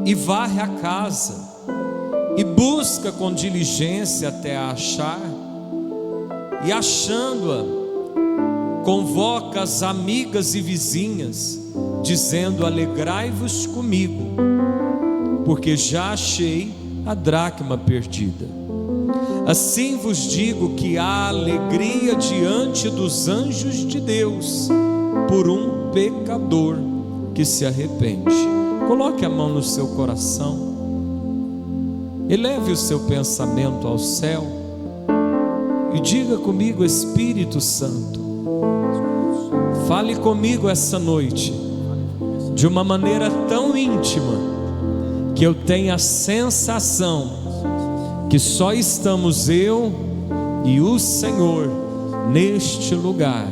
e varre a casa, e busca com diligência até a achar, e achando-a, convoca as amigas e vizinhas, dizendo: alegrai-vos comigo, porque já achei a dracma perdida. Assim vos digo que há alegria diante dos anjos de Deus por um pecador que se arrepende. Coloque a mão no seu coração, eleve o seu pensamento ao céu e diga comigo: Espírito Santo, fale comigo essa noite de uma maneira tão íntima que eu tenha a sensação que só estamos eu e o Senhor neste lugar,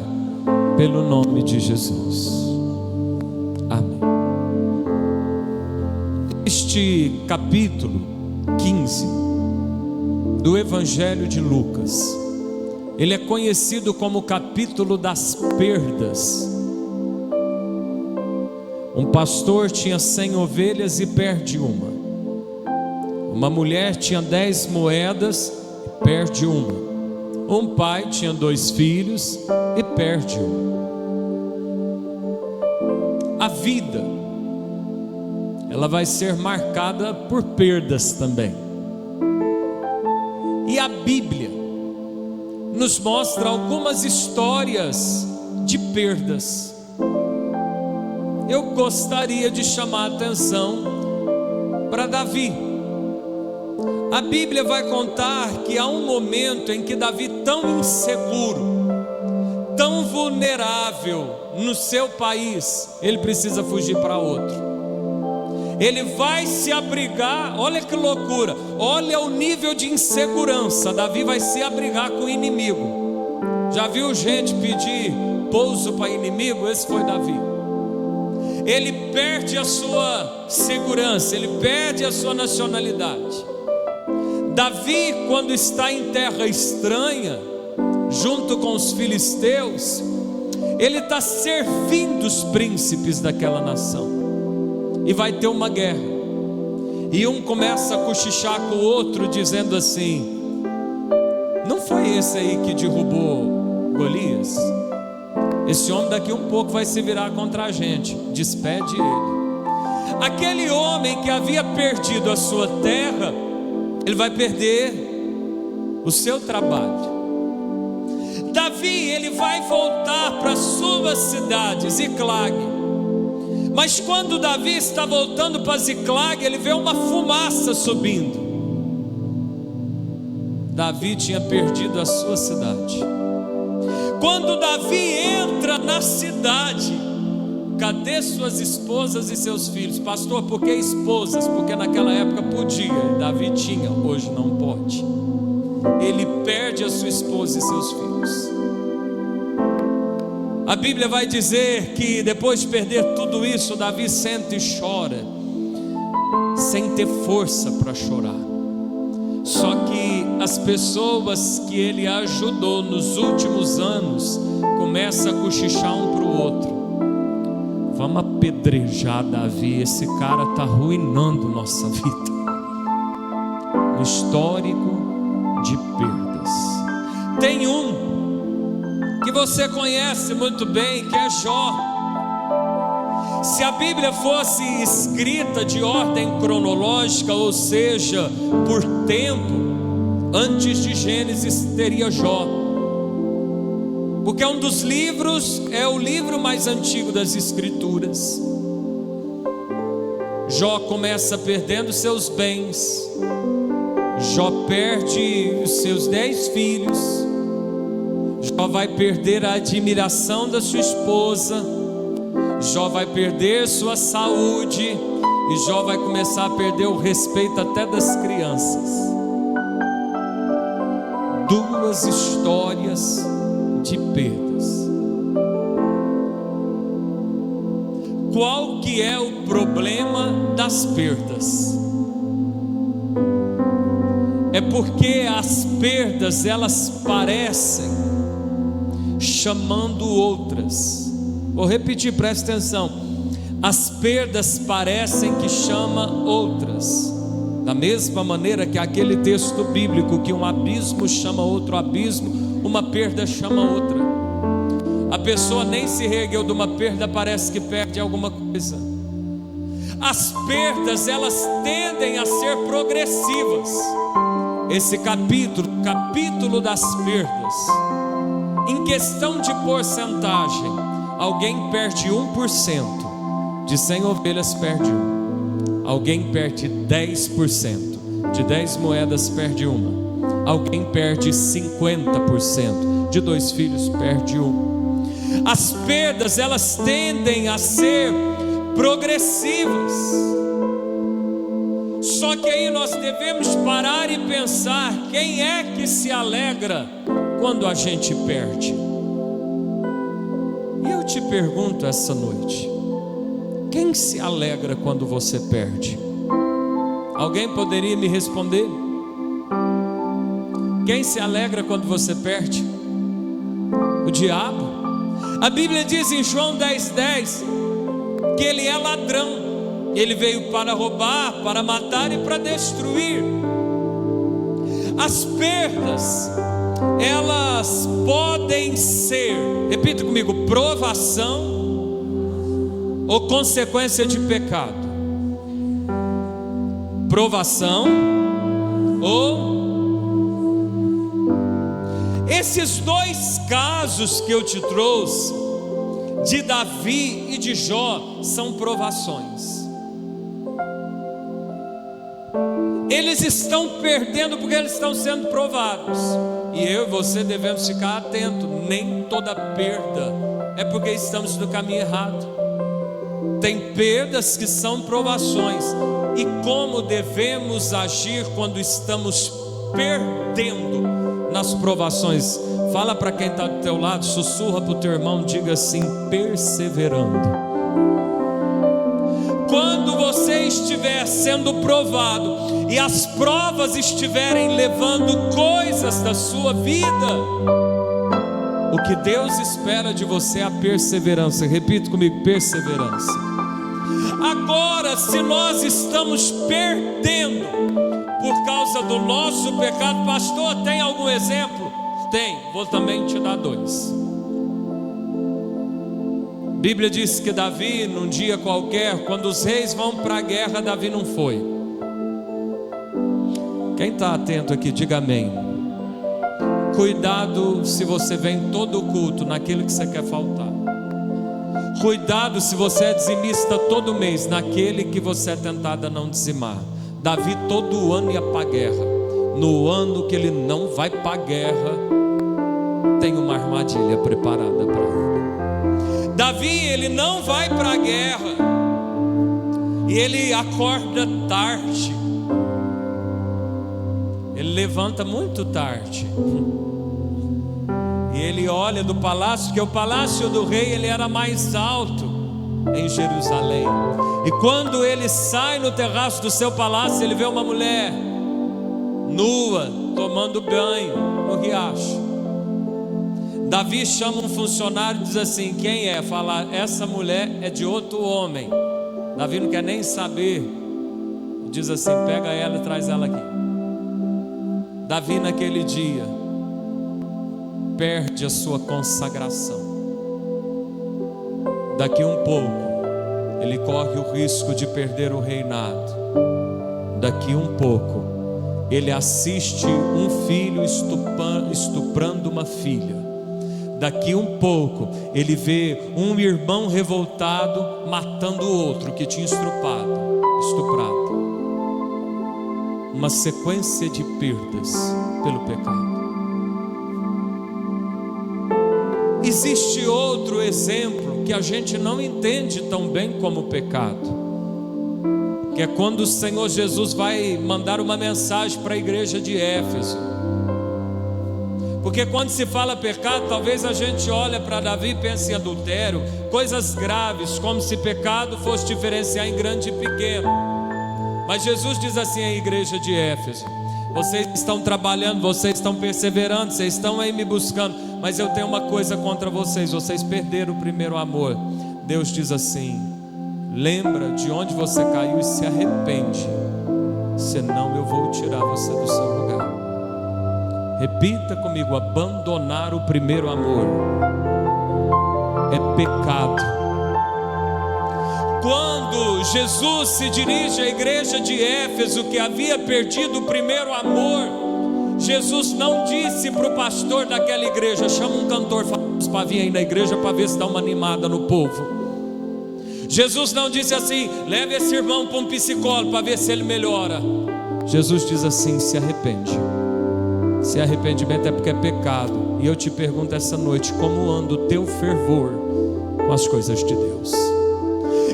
pelo nome de Jesus. Amém. Este capítulo 15 do Evangelho de Lucas, ele é conhecido como o capítulo das perdas. Um pastor tinha 100 ovelhas e perde uma. Uma mulher tinha 10 moedas e perde uma. Um pai tinha 2 filhos e perde um. A vida, ela vai ser marcada por perdas também. E a Bíblia nos mostra algumas histórias de perdas. Eu gostaria de chamar a atenção para Davi. A Bíblia vai contar que há um momento em que Davi, tão inseguro, tão vulnerável no seu país, ele precisa fugir para outro. Ele vai se abrigar, olha que loucura, olha o nível de insegurança. Davi vai se abrigar com o inimigo. Já viu gente pedir pouso para inimigo? Esse foi Davi. Ele perde a sua segurança, ele perde a sua nacionalidade. Davi, quando está em terra estranha, junto com os filisteus, ele está servindo os príncipes daquela nação, e vai ter uma guerra, e um começa a cochichar com o outro, dizendo assim: não foi esse aí que derrubou Golias? Esse homem daqui um pouco vai se virar contra a gente, despede ele. Aquele homem que havia perdido a sua terra, ele vai perder o seu trabalho. Davi, ele vai voltar para suas cidades, Ziclag. Mas quando Davi está voltando para Ziclag, ele vê uma fumaça subindo. Davi tinha perdido a sua cidade. Quando Davi entra na cidade, cadê suas esposas e seus filhos? Pastor, por que esposas? Porque naquela época podia, Davi tinha, hoje não pode. Ele perde a sua esposa e seus filhos. A Bíblia vai dizer que depois de perder tudo isso, Davi senta e chora, sem ter força para chorar. Só que as pessoas que ele ajudou nos últimos anos começam a cochichar um para o outro: vamos apedrejar Davi, esse cara está arruinando nossa vida. Um histórico de perdas. Tem um que você conhece muito bem, que é Jó. Se a Bíblia fosse escrita de ordem cronológica, ou seja, por tempo, antes de Gênesis teria Jó, porque é um dos livros, é o livro mais antigo das Escrituras. Jó começa perdendo seus bens, Jó perde os seus 10 filhos, Jó vai perder a admiração da sua esposa, Jó vai perder sua saúde, e Jó vai começar a perder o respeito até das crianças. Duas histórias de perdas. Qual que é o problema das perdas? É porque as perdas, elas parecem chamando outras. Vou repetir, presta atenção. as perdas parecem que chamam outras. Da mesma maneira que aquele texto bíblico, que um abismo chama outro abismo, uma perda chama outra. A pessoa nem se reergueu de uma perda, parece que perde alguma coisa. As perdas, elas tendem a ser progressivas. Esse capítulo das perdas, em questão de porcentagem, alguém perde 1%. De 100 ovelhas perde 1. Alguém perde 10%. De 10 moedas perde 1. Alguém perde 50%. De 2 filhos perde 1. As perdas, elas tendem a ser progressivas. Só que aí nós devemos parar e pensar: quem é que se alegra quando a gente perde? E eu te pergunto essa noite: quem se alegra quando você perde? Alguém poderia me responder? Quem se alegra quando você perde? O diabo. A Bíblia diz em João 10:10 que ele é ladrão. Ele veio para roubar, para matar e para destruir. As perdas, elas podem ser, repita comigo, provação ou consequência de pecado. Provação ou... Esses dois casos que eu te trouxe, de Davi e de Jó, são provações. Eles estão perdendo porque eles estão sendo provados. E eu e você devemos ficar atentos. Nem toda perda é porque estamos no caminho errado. Tem perdas que são provações. E como devemos agir quando estamos perdendo nas provações? Fala para quem está do teu lado, sussurra para o teu irmão, diga assim: perseverando. Quando você estiver sendo provado e as provas estiverem levando coisas da sua vida, o que Deus espera de você é a perseverança. Repita comigo: perseverança. Agora, se nós estamos perdendo por causa do nosso pecado, pastor, tem algum exemplo? Tem, vou também te dar 2. A Bíblia diz que Davi, num dia qualquer, quando os reis vão para a guerra, Davi não foi. Quem está atento aqui, diga amém. Cuidado se você vem todo o culto naquilo que você quer faltar. Cuidado se você é dizimista todo mês naquele que você é tentado a não dizimar. Davi todo ano ia para a guerra. No ano que ele não vai para a guerra, tem uma armadilha preparada para ele. Davi, ele não vai para a guerra e ele acorda tarde. Ele levanta muito tarde. E ele olha do palácio, porque o palácio do rei ele era mais alto em Jerusalém. E quando ele sai no terraço do seu palácio, ele vê uma mulher nua tomando banho no riacho. Davi chama um funcionário e diz assim: quem é? Fala: essa mulher é de outro homem. Davi não quer nem saber. Diz assim: pega ela e traz ela aqui. Davi naquele dia perde a sua consagração. Daqui um pouco ele corre o risco de perder o reinado. Daqui um pouco ele assiste um filho estuprando uma filha. Daqui um pouco ele vê um irmão revoltado matando o outro que tinha estuprado. Uma sequência de perdas pelo pecado. Existe outro exemplo que a gente não entende tão bem como pecado, que é quando o Senhor Jesus vai mandar uma mensagem para a igreja de Éfeso. Porque quando se fala pecado, talvez a gente olha para Davi e pense em adultério, coisas graves, como se pecado fosse diferenciar em grande e pequeno. Mas Jesus diz assim à igreja de Éfeso: vocês estão trabalhando, vocês estão perseverando, vocês estão aí me buscando, mas eu tenho uma coisa contra vocês: vocês perderam o primeiro amor. Deus diz assim: lembra de onde você caiu e se arrepende, senão eu vou tirar você do seu lugar. Repita comigo: abandonar o primeiro amor é pecado. Quando Jesus se dirige à igreja de Éfeso, que havia perdido o primeiro amor, Jesus não disse para o pastor daquela igreja: chama um cantor para vir aí na igreja para ver se dá uma animada no povo. Jesus não disse assim: leve esse irmão para um psicólogo para ver se ele melhora. Jesus diz assim: se arrepende. Se arrependimento é porque é pecado. E eu te pergunto essa noite: como anda o teu fervor com as coisas de Deus?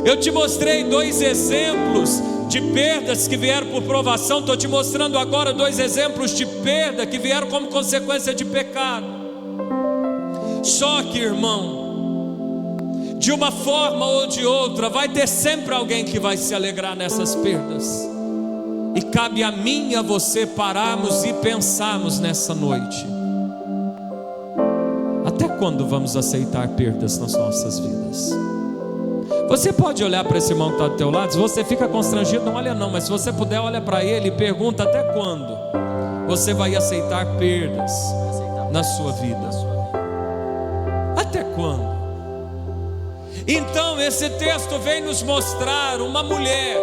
Eu te mostrei 2 exemplos de perdas que vieram por provação. Estou te mostrando agora 2 exemplos de perda que vieram como consequência de pecado. Só que, irmão, de uma forma ou de outra, vai ter sempre alguém que vai se alegrar nessas perdas. E cabe a mim e a você pararmos e pensarmos nessa noite: até quando vamos aceitar perdas nas nossas vidas? Você pode olhar para esse irmão que está do teu lado. Se você fica constrangido, não olha não, mas se você puder, olha para ele e pergunta: até quando você vai aceitar perdas na sua vida? Até quando? Então esse texto vem nos mostrar uma mulher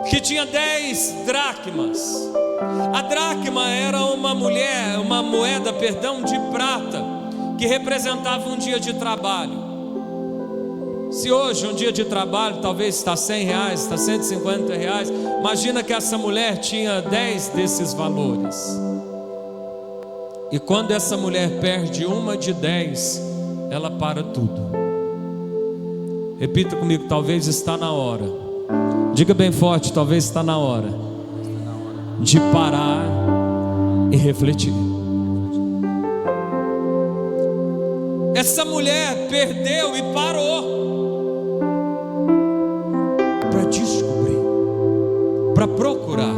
que tinha 10 dracmas. A dracma era uma moeda de prata, que representava um dia de trabalho. Se hoje um dia de trabalho talvez está R$100, está R$150, imagina que essa mulher tinha 10 desses valores. E quando essa mulher perde uma de 10, ela para tudo. Repita comigo: talvez está na hora. Diga bem forte: talvez está na hora de parar e refletir. Essa mulher perdeu e parou para descobrir, para procurar.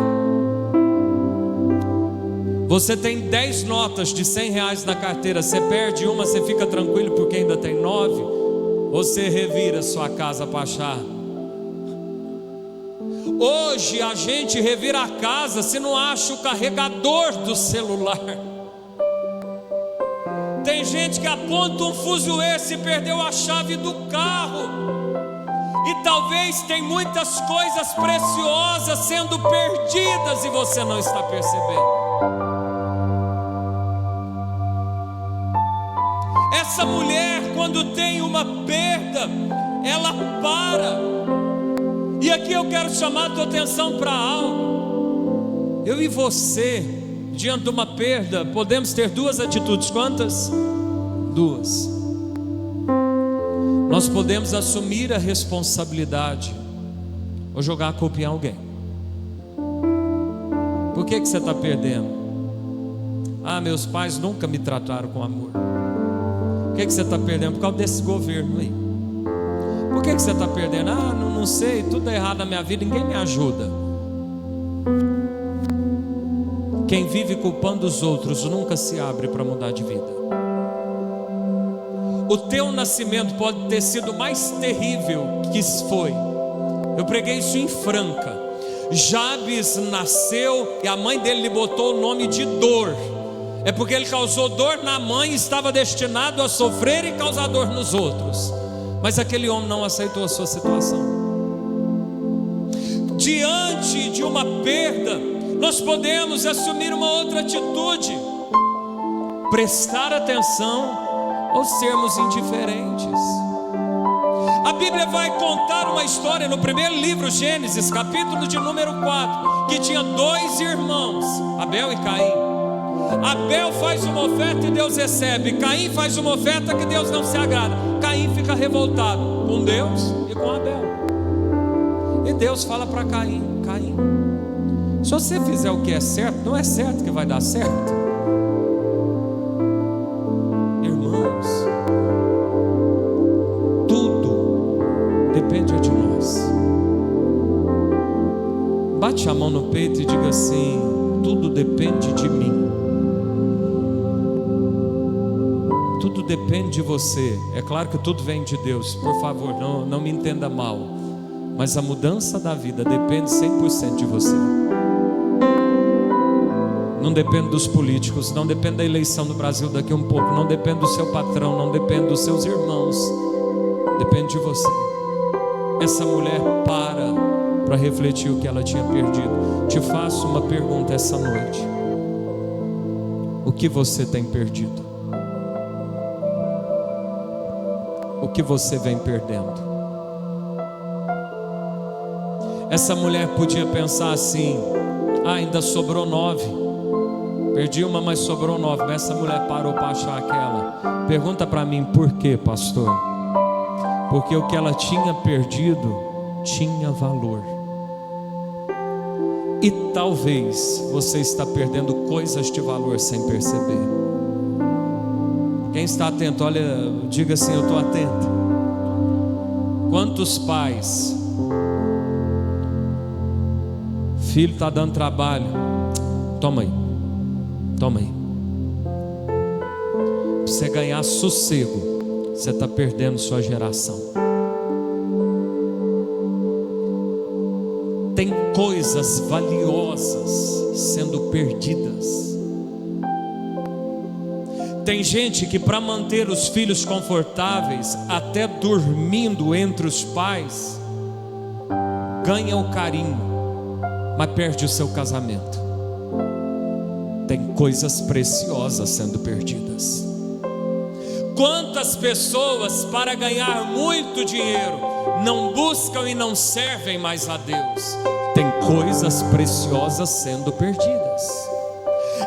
Você tem 10 notas de R$100 na carteira. Você perde uma, você fica tranquilo porque ainda tem 9? Ou você revira sua casa para achar? Hoje a gente revira a casa se não acha o carregador do celular. Tem gente que aponta um fuzuê se perdeu a chave do carro. E talvez tem muitas coisas preciosas sendo perdidas e você não está percebendo. Essa mulher, quando tem uma perda, ela para. E aqui eu quero chamar a tua atenção para algo. Eu e você, diante de uma perda, podemos ter 2 atitudes. Quantas? 2. Nós podemos assumir a responsabilidade ou jogar a culpa em alguém. Por que você está perdendo? Ah, meus pais nunca me trataram com amor. Por que você está perdendo? Por causa desse governo aí. Por que você está perdendo? Ah, não sei, tudo é errado na minha vida, ninguém me ajuda. Quem vive culpando os outros nunca se abre para mudar de vida. O teu nascimento pode ter sido mais terrível que isso foi. Eu preguei isso em Franca. Jabes nasceu e a mãe dele lhe botou o nome de dor. É porque ele causou dor na mãe e estava destinado a sofrer e causar dor nos outros. Mas aquele homem não aceitou a sua situação. Diante de uma perda, nós podemos assumir uma outra atitude: prestar atenção ou sermos indiferentes. A Bíblia vai contar uma história no primeiro livro, Gênesis, capítulo de número 4, que tinha 2 irmãos, Abel e Caim. Abel faz uma oferta e Deus recebe. Caim faz uma oferta que Deus não se agrada. Caim fica revoltado com Deus e com Abel. E Deus fala para Caim: Caim, se você fizer o que é certo, não é certo que vai dar certo. Irmãos, tudo depende de nós. Bate a mão no peito e diga assim: tudo depende de mim. tudo depende de você. É claro que tudo vem de Deus, por favor, não me entenda mal, mas a mudança da vida depende 100% de você. Não depende dos políticos, não depende da eleição no Brasil daqui a um pouco, não depende do seu patrão, não depende dos seus irmãos, depende de você. Essa mulher para refletir o que ela tinha perdido. Te faço uma pergunta essa noite: o que você tem perdido? O que você vem perdendo? Essa mulher podia pensar assim: ainda sobrou 9. Perdi uma, mas sobrou 9. Mas essa mulher parou para achar aquela. Pergunta para mim, por quê, pastor? Porque o que ela tinha perdido tinha valor. E talvez você está perdendo coisas de valor sem perceber. Quem está atento, olha, diga assim: eu estou atento. Quantos pais, filho está dando trabalho, toma aí. Para você ganhar sossego, você está perdendo sua geração. Tem coisas valiosas sendo perdidas. Tem gente que, para manter os filhos confortáveis, até dormindo entre os pais, ganha o carinho, mas perde o seu casamento. Tem coisas preciosas sendo perdidas. Quantas pessoas, para ganhar muito dinheiro, não buscam e não servem mais a Deus? Tem coisas preciosas sendo perdidas.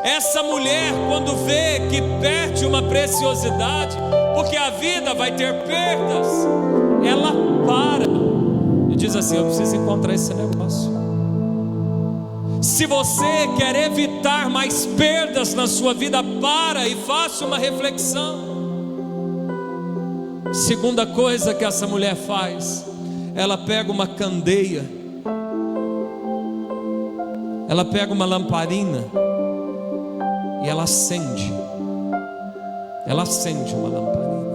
Essa mulher, quando vê que perde uma preciosidade, porque a vida vai ter perdas, ela para e diz assim: eu preciso encontrar esse negócio. Se você quer evitar mais perdas na sua vida, para e faça uma reflexão. Segunda coisa que essa mulher faz, ela pega uma candeia, ela pega uma lamparina e ela acende uma lamparina.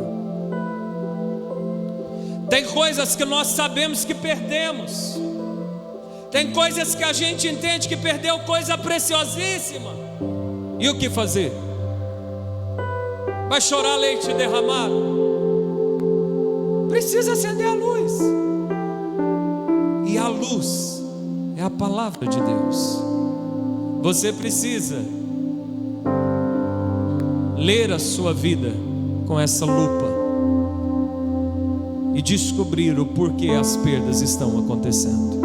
Tem coisas que nós sabemos que perdemos. Tem coisas que a gente entende que perdeu, coisa preciosíssima. E o que fazer? Vai chorar leite derramado? Precisa acender a luz. E a luz é a palavra de Deus. Você precisa ler a sua vida com essa lupa e descobrir o porquê as perdas estão acontecendo.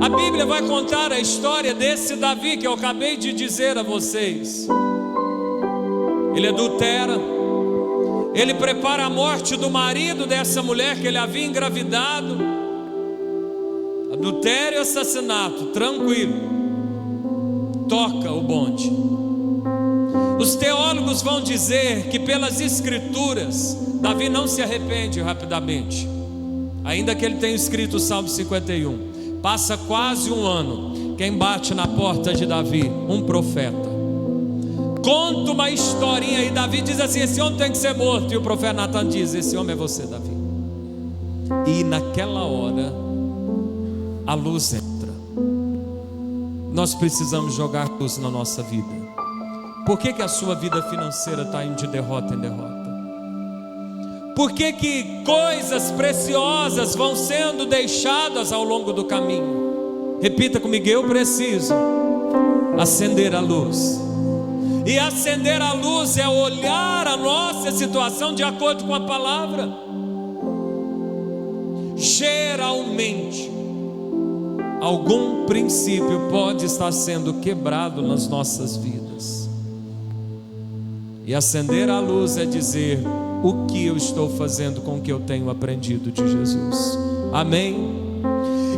A Bíblia vai contar a história desse Davi que eu acabei de dizer a vocês. Ele adultera, ele prepara a morte do marido dessa mulher que ele havia engravidado. Adultério e assassinato, tranquilo, toca o bonde. Os teólogos vão dizer que pelas escrituras, Davi não se arrepende rapidamente, ainda que ele tenha escrito o Salmo 51. Passa quase um ano. Quem bate na porta de Davi? Um profeta. Conta uma historinha e Davi diz assim: esse homem tem que ser morto. E o profeta Natan diz: esse homem é você, Davi. E naquela hora a luz entra. Nós precisamos jogar luz na nossa vida. Por que a sua vida financeira está indo de derrota em derrota? Por que coisas preciosas vão sendo deixadas ao longo do caminho? Repita comigo: eu preciso acender a luz. E acender a luz é olhar a nossa situação de acordo com a palavra. Geralmente, algum princípio pode estar sendo quebrado nas nossas vidas. E acender a luz é dizer: o que eu estou fazendo com o que eu tenho aprendido de Jesus? Amém?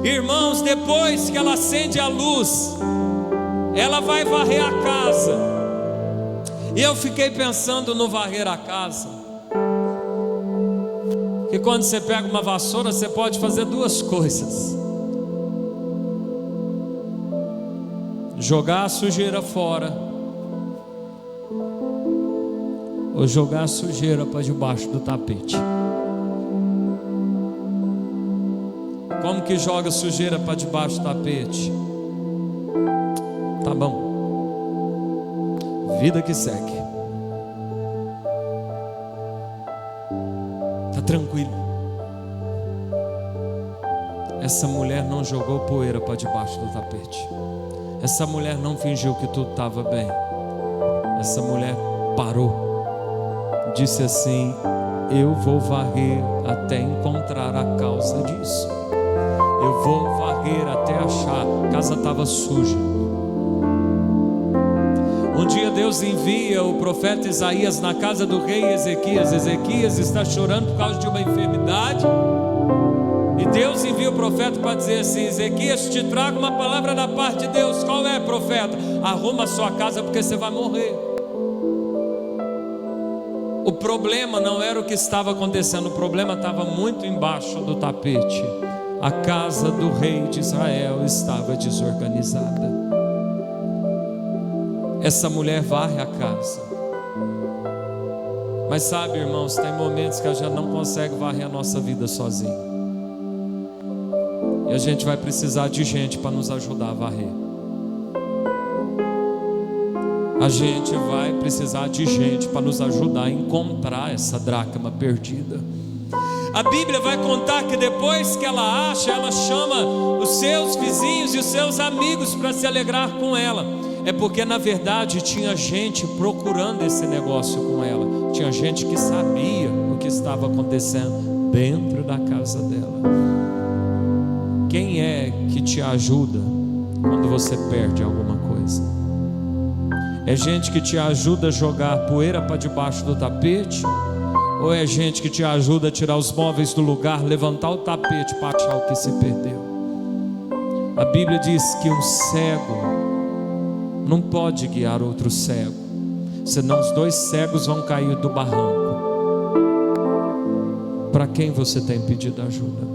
Irmãos, depois que ela acende a luz, ela vai varrer a casa. E eu fiquei pensando no varrer a casa, que quando você pega uma vassoura, você pode fazer duas coisas: jogar a sujeira fora, ou jogar a sujeira para debaixo do tapete. Como que joga sujeira para debaixo do tapete? Tá bom, vida que segue, tá tranquilo. Essa mulher não jogou poeira para debaixo do tapete. Essa mulher não fingiu que tudo estava bem. Essa mulher parou, disse assim: eu vou varrer até encontrar a causa disso. Eu vou varrer até achar. A casa estava suja. Um dia Deus envia o profeta Isaías na casa do rei Ezequias. Ezequias está chorando por causa de uma enfermidade. E Deus envia o profeta para dizer assim: Ezequias, te trago uma palavra da parte de Deus. Qual é, profeta? Arruma a sua casa porque você vai morrer. O problema não era o que estava acontecendo, o problema estava muito embaixo do tapete. A casa do rei de Israel estava desorganizada. Essa mulher varre a casa. Mas sabe, irmãos, tem momentos que a gente não consegue varrer a nossa vida sozinho. E a gente vai precisar de gente para nos ajudar a varrer. A gente vai precisar de gente para nos ajudar a encontrar essa dracma perdida. A Bíblia vai contar que depois que ela acha, ela chama os seus vizinhos e os seus amigos para se alegrar com ela. É porque na verdade tinha gente procurando esse negócio com ela. Tinha gente que sabia o que estava acontecendo dentro da casa dela. Quem é que te ajuda quando você perde alguma coisa? É gente que te ajuda a jogar poeira para debaixo do tapete? Ou é gente que te ajuda a tirar os móveis do lugar, levantar o tapete para achar o que se perdeu? A Bíblia diz que um cego não pode guiar outro cego, senão os dois cegos vão cair do barranco. Para quem você tem pedido ajuda?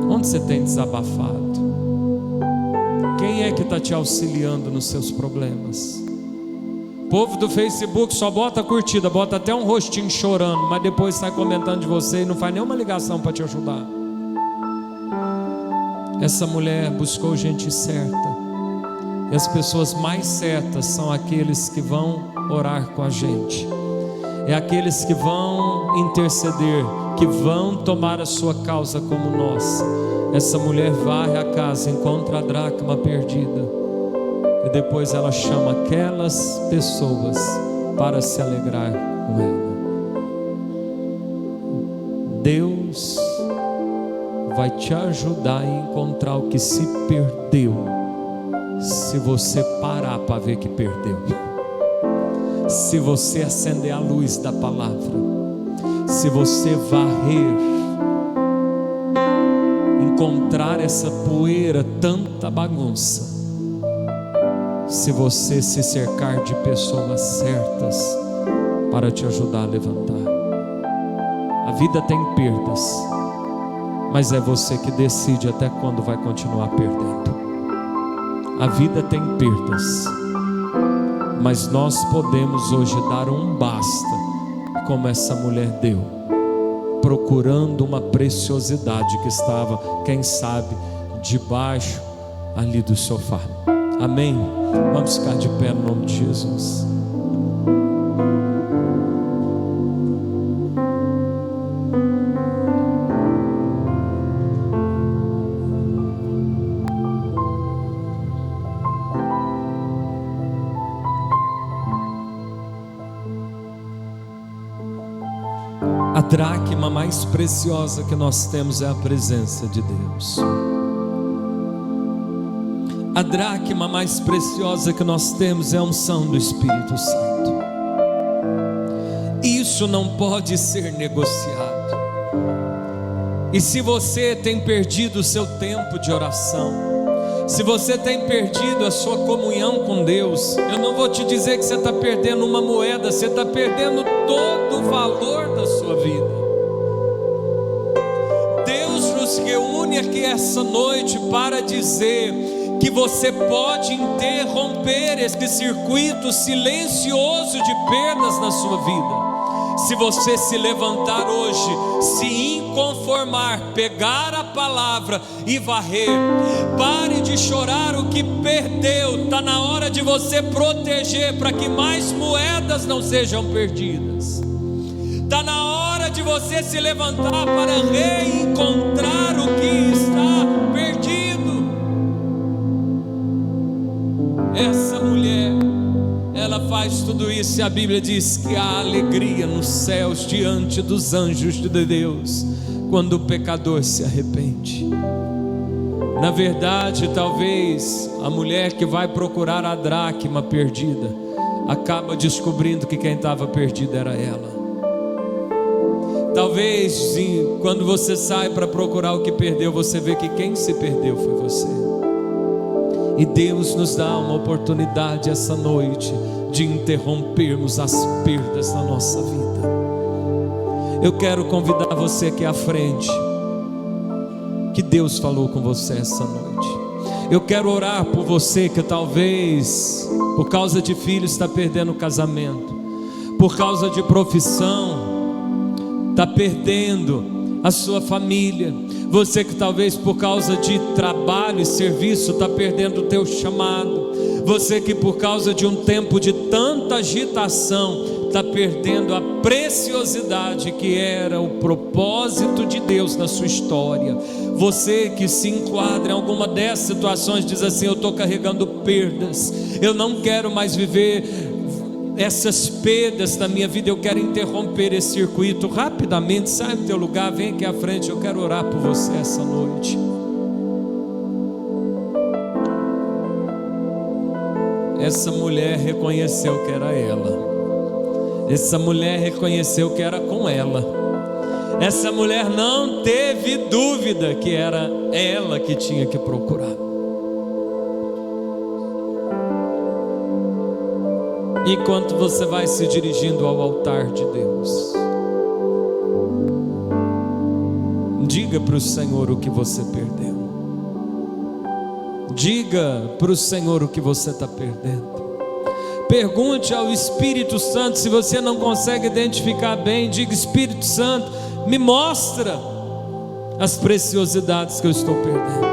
Onde você tem desabafado? Quem é que está te auxiliando nos seus problemas? O povo do Facebook só bota curtida, bota até um rostinho chorando, mas depois sai comentando de você e não faz nenhuma ligação para te ajudar. Essa mulher buscou gente certa. E as pessoas mais certas são aqueles que vão orar com a gente. É aqueles que vão interceder, que vão tomar a sua causa como nossa. Essa mulher varre a casa, encontra a dracma perdida. E depois ela chama aquelas pessoas para se alegrar com ela. Deus vai te ajudar a encontrar o que se perdeu, se você parar para ver que perdeu. Se você acender a luz da palavra, se você varrer, encontrar essa poeira, tanta bagunça, se você se cercar de pessoas certas para te ajudar a levantar. A vida tem perdas, mas é você que decide até quando vai continuar perdendo. A vida tem perdas, mas nós podemos hoje dar um basta, como essa mulher deu, procurando uma preciosidade que estava, quem sabe, debaixo ali do sofá. Amém? Vamos ficar de pé no nome de Jesus. A dracma mais preciosa que nós temos é a presença de Deus. A dracma mais preciosa que nós temos é a unção do Espírito Santo. Isso não pode ser negociado. E se você tem perdido o seu tempo de oração, se você tem perdido a sua comunhão com Deus, eu não vou te dizer que você está perdendo uma moeda, você está perdendo todo o valor da sua vida. Deus nos reúne aqui essa noite para dizer que você pode interromper esse circuito silencioso de perdas na sua vida. Se você se levantar hoje, se inconformar, pegar a palavra e varrer, pare de chorar o que perdeu. Está na hora de você proteger para que mais moedas não sejam perdidas. Está na hora de você se levantar para reencontrar o que está perdido. Essa mulher, ela faz tudo isso, e a Bíblia diz que há alegria nos céus diante dos anjos de Deus quando o pecador se arrepende. Na verdade, talvez a mulher que vai procurar a dracma perdida acaba descobrindo que quem estava perdido era ela. Talvez quando você sai para procurar o que perdeu, você vê que quem se perdeu foi você. E Deus nos dá uma oportunidade essa noite de interrompermos as perdas da nossa vida. Eu quero convidar você aqui à frente, que Deus falou com você essa noite. Eu quero orar por você que talvez por causa de filhos está perdendo o casamento, por causa de profissão está perdendo a sua família. Você que talvez por causa de trabalho e serviço está perdendo o teu chamado. Você que por causa de um tempo de tanta agitação está perdendo a preciosidade que era o propósito de Deus na sua história. Você que se enquadra em alguma dessas situações, diz assim: eu estou carregando perdas, eu não quero mais viver essas perdas na minha vida, eu quero interromper esse circuito. Rapidamente, sai do teu lugar, vem aqui à frente, eu quero orar por você essa noite. Essa mulher reconheceu que era ela. Essa mulher reconheceu que era com ela. Essa mulher não teve dúvida que era ela que tinha que procurar. Enquanto você vai se dirigindo ao altar de Deus, diga para o Senhor o que você perdeu. Diga para o Senhor o que você está perdendo. Pergunte ao Espírito Santo. Se você não consegue identificar bem, diga: Espírito Santo, me mostra as preciosidades que eu estou perdendo.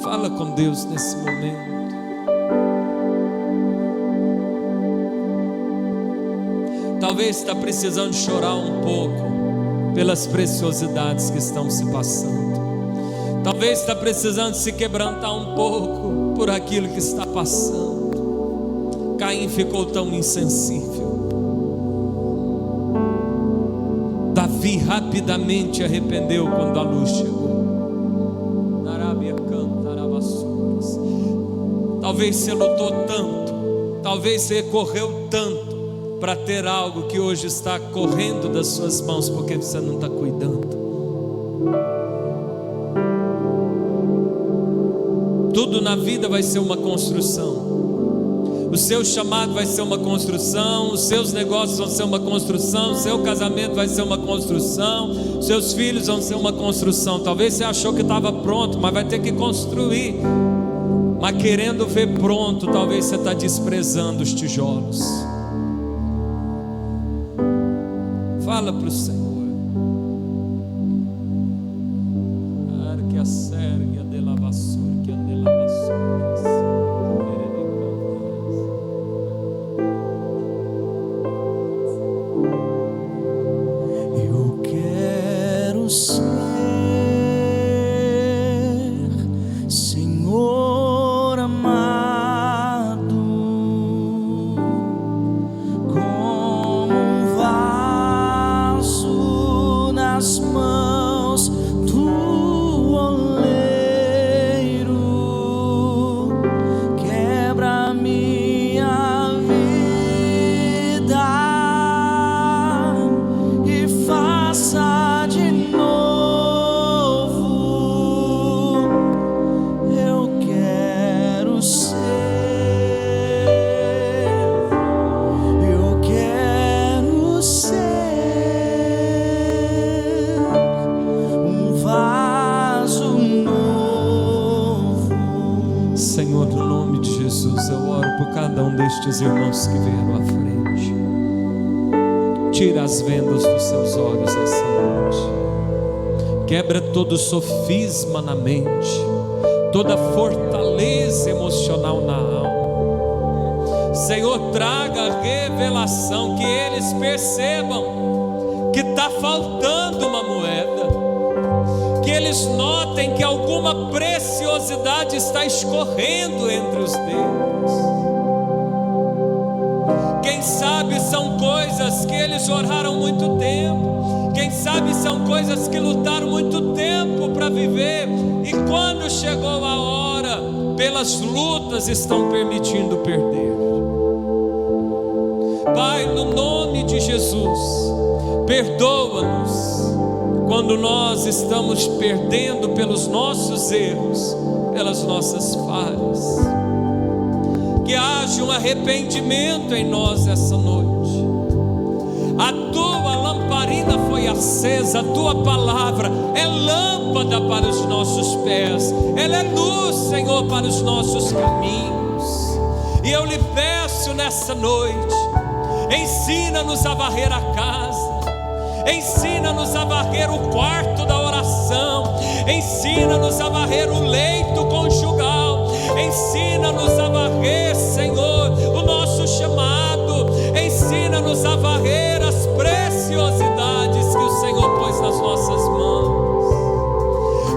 Fala com Deus nesse momento. Talvez está precisando chorar um pouco pelas preciosidades que estão se passando. Talvez está precisando se quebrantar um pouco por aquilo que está passando. Caim ficou tão insensível. Davi rapidamente arrependeu quando a luz chegou. Talvez você lutou tanto, talvez você correu tanto para ter algo que hoje está correndo das suas mãos porque você não está cuidando. Tudo na vida vai ser uma construção. O seu chamado vai ser uma construção, os seus negócios vão ser uma construção, o seu casamento vai ser uma construção, os seus filhos vão ser uma construção. Talvez você achou que estava pronto, mas vai ter que construir. Mas querendo ver pronto, talvez você está desprezando os tijolos. Fala para o Senhor. Eu quero ser Senhor amado, como um vaso que vieram à frente. Tira as vendas dos seus olhos essa noite. Quebra todo sofisma na mente, toda fortaleza emocional na alma. Senhor, traga revelação, que eles percebam que está faltando uma moeda, que eles notem que alguma preciosidade está escorrendo entre os dedos. Quem sabe são coisas que eles oraram muito tempo, quem sabe são coisas que lutaram muito tempo para viver, e quando chegou a hora, pelas lutas estão permitindo perder. Pai, no nome de Jesus, perdoa-nos quando nós estamos perdendo pelos nossos erros, pelas nossas falhas. Que haja um arrependimento em nós essa noite. A tua lamparina foi acesa, a tua palavra é lâmpada para os nossos pés, ela é luz, Senhor, para os nossos caminhos. E eu lhe peço nessa noite, ensina-nos a varrer a casa, ensina-nos a varrer o quarto da oração, ensina-nos a varrer o leito conjugal, ensina-nos a varrer, Senhor, o nosso chamado, ensina-nos a varrer as preciosidades que o Senhor pôs nas nossas mãos.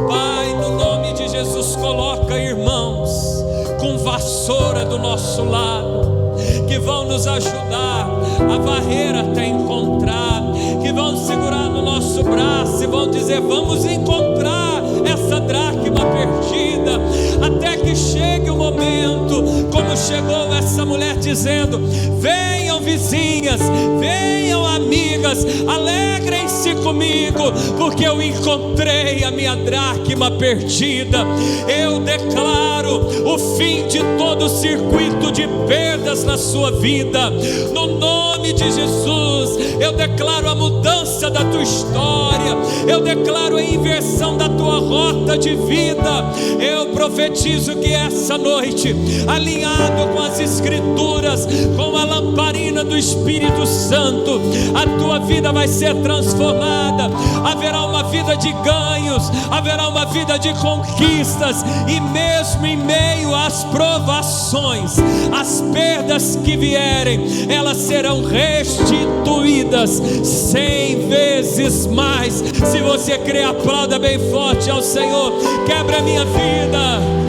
Pai, no nome de Jesus, coloca irmãos com vassoura do nosso lado, que vão nos ajudar a varrer até encontrar, que vão segurar no nosso braço e vão dizer: vamos encontrar essa dracma perdida, até que chegue o momento, como chegou essa mulher dizendo: venham vizinhas, venham amigas, alegrem-se comigo, porque eu encontrei a minha dracma perdida. Eu declaro o fim de todo circuito de perdas na sua vida, no nome de Jesus. Eu declaro a mudança da tua história, eu declaro a inversão da tua rota de vida. Eu profetizo que essa noite, alinhado com as escrituras, com a lamparina do Espírito Santo, a tua vida vai ser transformada. Haverá uma vida de ganhos, haverá uma vida de conquistas, e mesmo em meio às provações, as perdas que vierem, elas serão restituídas 100 vezes mais. Se você crê, aplauda bem forte ao Senhor. Quebra a minha vida.